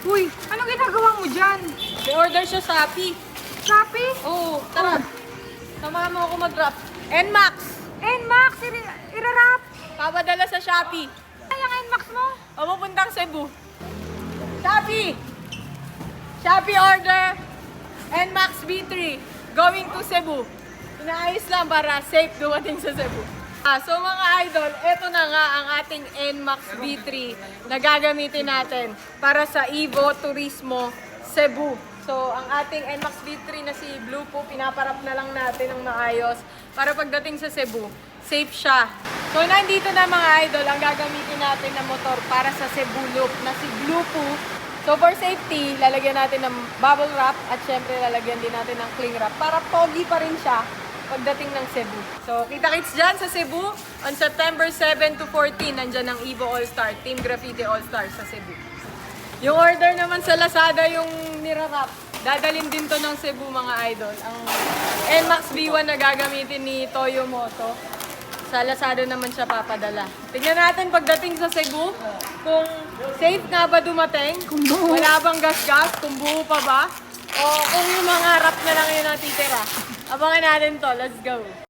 Uy, anong ginagawa mo dyan? I-order siya sa Shopee. Shopee? Oo, tara. Samahan mo ako mag-wrap. NMAX! NMAX, irarap. Papadala sa Shopee. Ay, ang NMAX mo? O pupuntang Cebu. Shopee! Shopee order. NMAX B3. Going to Cebu. Inaayos lang para safe dumating sa Cebu. So mga idol, eto na nga ang ating NMAX B3 na gagamitin natin para sa Evo Turismo Cebu. So ang ating NMAX B3 na si Blue po, pinaparap na lang natin ng maayos para pagdating sa Cebu, safe siya. So nandito na mga idol, ang gagamitin natin na motor para sa Cebu Loop na si Blue po. So for safety, lalagyan natin ng bubble wrap at syempre lalagyan din natin ng cling wrap para pogi pa rin siya pagdating ng Cebu. So, kita-kits dyan sa Cebu on September 7 to 14. Nandyan ang Evo All-Star, Team Graffiti All-Star sa Cebu. Yung order naman sa Lazada yung nirarap. Dadalhin din to ng Cebu mga idol. Ang NMAX B1 na gagamitin ni Toyo Moto. Sa Lazada naman siya papadala. Tignan natin pagdating sa Cebu kung safe nga ba dumating, kung wala bang gas-gas, kung buo pa ba, o kung yung mga wrap na lang yun natitira. Abangan natin to. Let's go.